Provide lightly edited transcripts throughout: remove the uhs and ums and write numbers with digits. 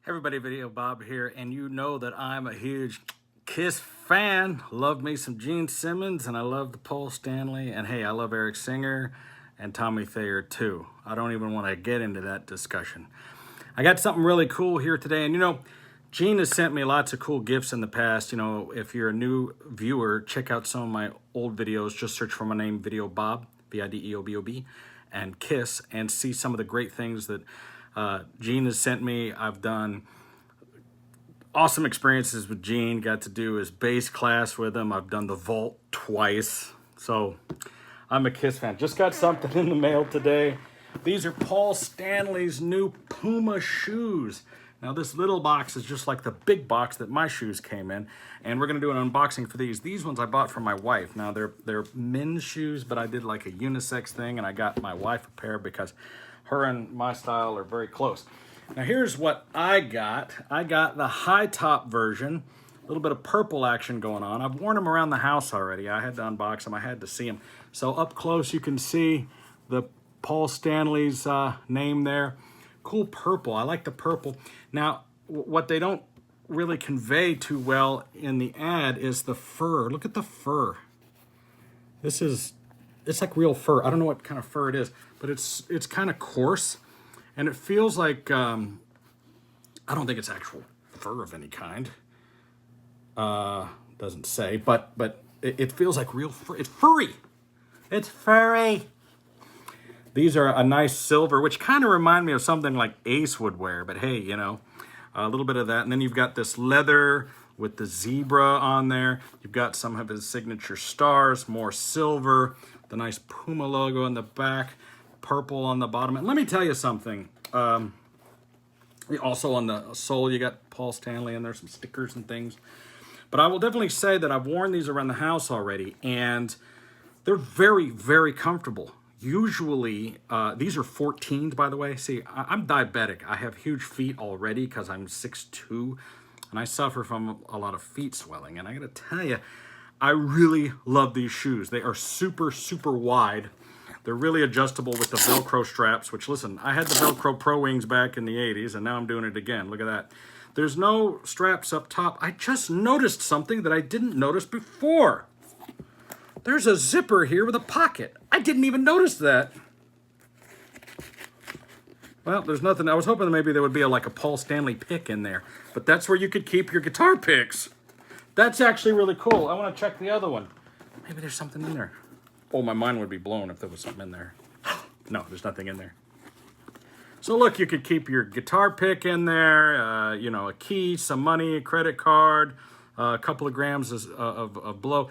Everybody, Videobob here, and you know that I'm a huge Kiss fan. Love me some Gene Simmons, and I love the Paul Stanley, and hey, I love Eric Singer and Tommy Thayer too. I don't even want to get into that discussion. I got something really cool here today, and you know, Gene has sent me lots of cool gifts in the past. You know, if you're a new viewer, check out some of my old videos. Just search for my name, Videobob, Videobob, and Kiss, and see some of the great things that Gene has sent me. I've done awesome experiences with Gene. Got to do his bass class with him. I've done the vault twice. So I'm a Kiss fan. Just got something in the mail today. These are Paul Stanley's new Puma shoes. Now this little box is just like the big box that my shoes came in, and we're gonna do an unboxing for these. These ones I bought for my wife. Now they're men's shoes, but I did like a unisex thing, and I got my wife a pair because her and my style are very close. Now here's what I got. I got the high top version, a little bit of purple action going on. I've worn them around the house already. I had to unbox them, I had to see them. So up close you can see the Paul Stanley's name there. Cool purple, I like the purple. Now, what they don't really convey too well in the ad is the fur. Look at the fur. It's like real fur. I don't know what kind of fur it is, but it's kind of coarse, and it feels like, I don't think it's actual fur of any kind. Doesn't say, but it feels like real fur. It's furry. It's furry. These are a nice silver, which kind of remind me of something like Ace would wear, but hey, you know, a little bit of that. And then you've got this leather with the zebra on there. You've got some of his signature stars, more silver, the nice Puma logo in the back, purple on the bottom. And let me tell you something. Also on the sole, you got Paul Stanley and there's some stickers and things. But I will definitely say that I've worn these around the house already, and they're very, very comfortable. Usually, these are 14s, by the way. See, I'm diabetic. I have huge feet already because I'm 6'2", and I suffer from a lot of feet swelling. And I gotta tell you, I really love these shoes. They are super, super wide. They're really adjustable with the Velcro straps, which, listen, I had the Velcro Pro Wings back in the 80s, and now I'm doing it again. Look at that. There's no straps up top. I just noticed something that I didn't notice before. There's a zipper here with a pocket. I didn't even notice that. Well, there's nothing. I was hoping that maybe there would be like a Paul Stanley pick in there, but that's where you could keep your guitar picks. That's actually really cool. I want to check the other one. Maybe there's something in there. Oh, my mind would be blown if there was something in there. No, there's nothing in there. So look, you could keep your guitar pick in there, you know, a key, some money, a credit card, a couple of grams of blow,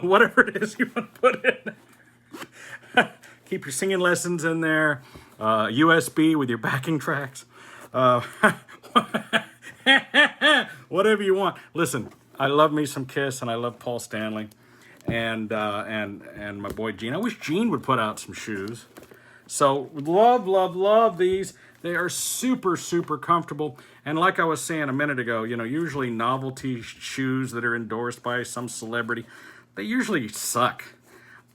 whatever it is you want to put in. Keep your singing lessons in there, USB with your backing tracks, whatever you want. Listen, I love me some Kiss, and I love Paul Stanley, and my boy Gene. I wish Gene would put out some shoes. So love, love, love these. They are super, super comfortable. And like I was saying a minute ago, you know, usually novelty shoes that are endorsed by some celebrity, they usually suck.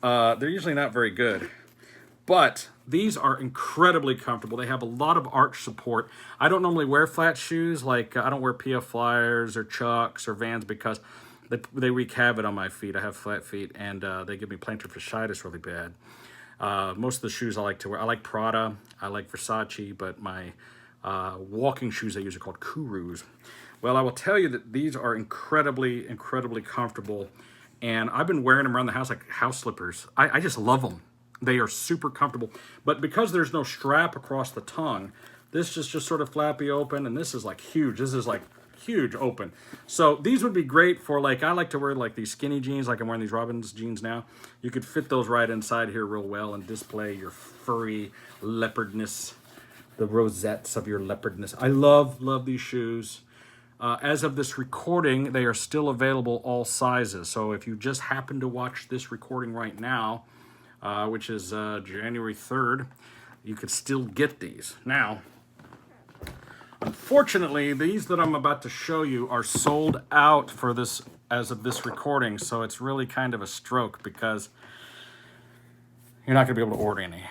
They're usually not very good. But these are incredibly comfortable. They have a lot of arch support. I don't normally wear flat shoes. Like, I don't wear PF Flyers or Chucks or Vans because they wreak havoc on my feet. I have flat feet, and they give me plantar fasciitis really bad. Most of the shoes I like to wear, I like Prada, I like Versace, but my walking shoes I use are called Kurus. Well, I will tell you that these are incredibly, incredibly comfortable, and I've been wearing them around the house like house slippers. I just love them. They are super comfortable, but because there's no strap across the tongue, this is just sort of flappy open, and this is like huge. This is like huge open. So these would be great for, like, I like to wear like these skinny jeans, like I'm wearing these Robbins jeans now. You could fit those right inside here real well and display your furry leopardness, the rosettes of your leopardness. I love these shoes. As of this recording, they are still available all sizes. So if you just happen to watch this recording right now, which is January 3rd, you could still get these. Now, unfortunately, these that I'm about to show you are sold out for this as of this recording, so it's really kind of a stroke because you're not going to be able to order any.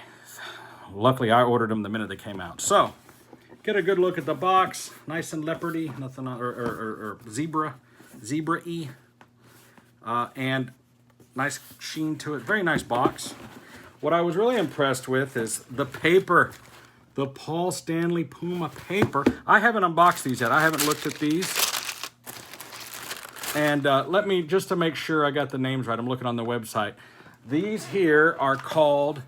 Luckily, I ordered them the minute they came out. So, get a good look at the box. Nice and leopardy, nothing or zebra-y, and nice sheen to it. Very nice box. What I was really impressed with is the paper, the Paul Stanley Puma paper. I haven't unboxed these yet. I haven't looked at these. And let me, just to make sure I got the names right, I'm looking on the website. These here are called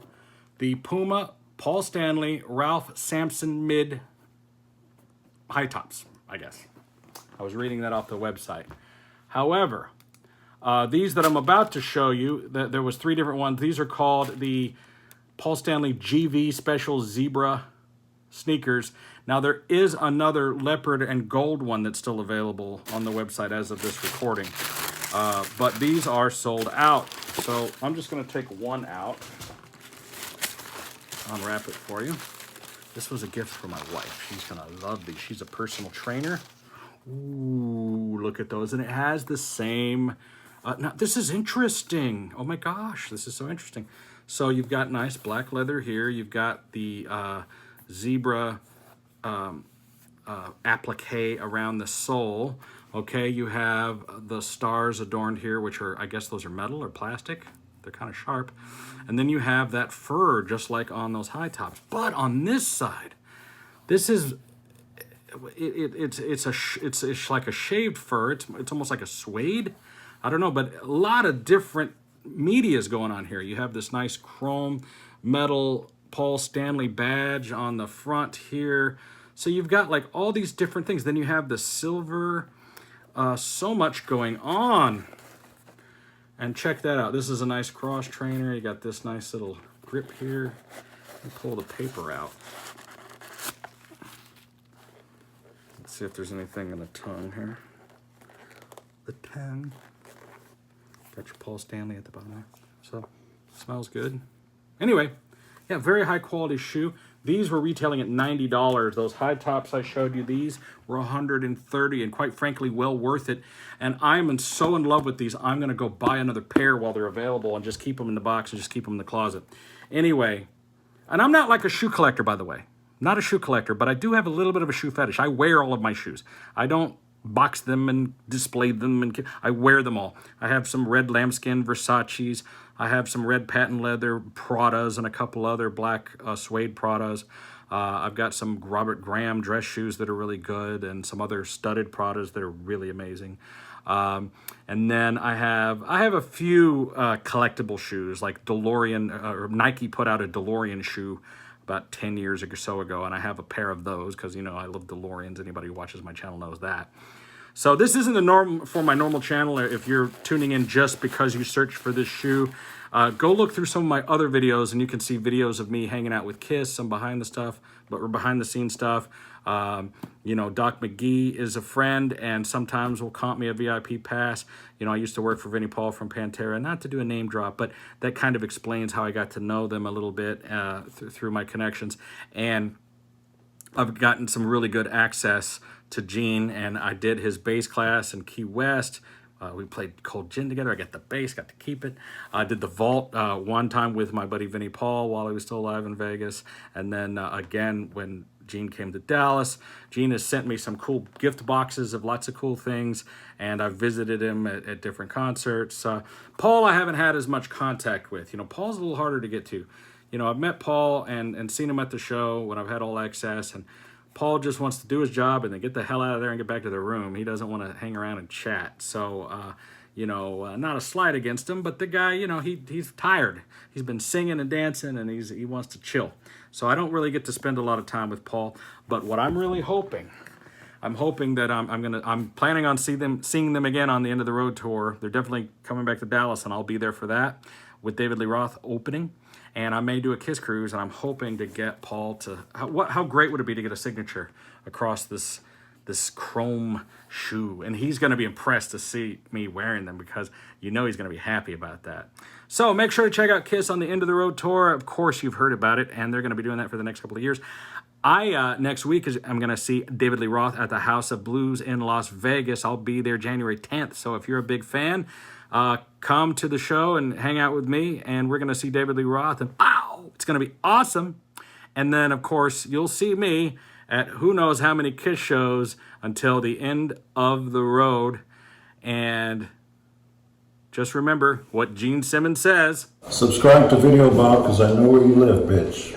the Puma Paul Stanley Ralph Sampson Mid High Tops, I guess. I was reading that off the website. However, these that I'm about to show you, there was 3 different ones. These are called the Paul Stanley GV Special Zebra sneakers. Now, there is another leopard and gold one that's still available on the website as of this recording. But these are sold out. So I'm just going to take one out. Unwrap it for you. This was a gift for my wife. She's going to love these. She's a personal trainer. Ooh, look at those. And it has the same... now, this is interesting. Oh my gosh, this is so interesting. So you've got nice black leather here. You've got the zebra applique around the sole. Okay, you have the stars adorned here, which are, I guess those are metal or plastic. They're kind of sharp. And then you have that fur, just like on those high tops. But on this side, this is, it's like a shaved fur. It's almost like a suede. I don't know, but a lot of different media's going on here. You have this nice chrome metal Paul Stanley badge on the front here. So you've got like all these different things. Then you have the silver, so much going on. And check that out. This is a nice cross trainer. You got this nice little grip here. And pull the paper out. Let's see if there's anything in the tongue here. The tongue. Got your Paul Stanley at the bottom there. So, smells good. Anyway, yeah, very high quality shoe. These were retailing at $90. Those high tops I showed you, these were $130, and quite frankly, well worth it. And I'm so in love with these, I'm going to go buy another pair while they're available and just keep them in the box and just keep them in the closet. Anyway, and I'm not like a shoe collector, by the way. Not a shoe collector, but I do have a little bit of a shoe fetish. I wear all of my shoes. I don't box them and display them, and I wear them all. I have some red lambskin Versace's. I have some red patent leather Pradas and a couple other black suede Pradas. I've got some Robert Graham dress shoes that are really good, and some other studded Pradas that are really amazing. And then I have a few collectible shoes, like DeLorean, or Nike put out a DeLorean shoe about 10 years or so ago, and I have a pair of those because, you know, I love DeLoreans. Anybody who watches my channel knows that. So this isn't the norm for my normal channel. If you're tuning in just because you search for this shoe, go look through some of my other videos, and you can see videos of me hanging out with Kiss, some behind the scenes stuff. You know, Doc McGee is a friend and sometimes will comp me a VIP pass. You know, I used to work for Vinnie Paul from Pantera, not to do a name drop, but that kind of explains how I got to know them a little bit through my connections. And I've gotten some really good access to Gene, and I did his bass class in Key West. We played Cold Gin together. I got the bass, got to keep it. I did the vault one time with my buddy Vinnie Paul while he was still alive in Vegas. And then again, when Gene came to Dallas, Gene has sent me some cool gift boxes of lots of cool things, and I've visited him at different concerts. Paul, I haven't had as much contact with. You know, Paul's a little harder to get to. You know, I've met Paul and seen him at the show when I've had all access, and Paul just wants to do his job and then get the hell out of there and get back to their room. He doesn't want to hang around and chat. So, you know, not a slight against him, but the guy, you know, he's tired. He's been singing and dancing, and he wants to chill. So I don't really get to spend a lot of time with Paul. But what I'm really hoping, that I'm planning on seeing them again on the End of the Road tour. They're definitely coming back to Dallas, and I'll be there for that with David Lee Roth opening. And I may do a Kiss cruise, and I'm hoping to get Paul to... How great would it be to get a signature across this chrome shoe? And he's going to be impressed to see me wearing them, because you know he's going to be happy about that. So make sure to check out Kiss on the End of the Road tour. Of course, you've heard about it, and they're going to be doing that for the next couple of years. Next week, I'm going to see David Lee Roth at the House of Blues in Las Vegas. I'll be there January 10th. So if you're a big fan... come to the show and hang out with me, and we're going to see David Lee Roth, and it's going to be awesome. And then, of course, you'll see me at who knows how many Kiss shows until the end of the road. And just remember what Gene Simmons says. Subscribe to Videobob because I know where you live, bitch.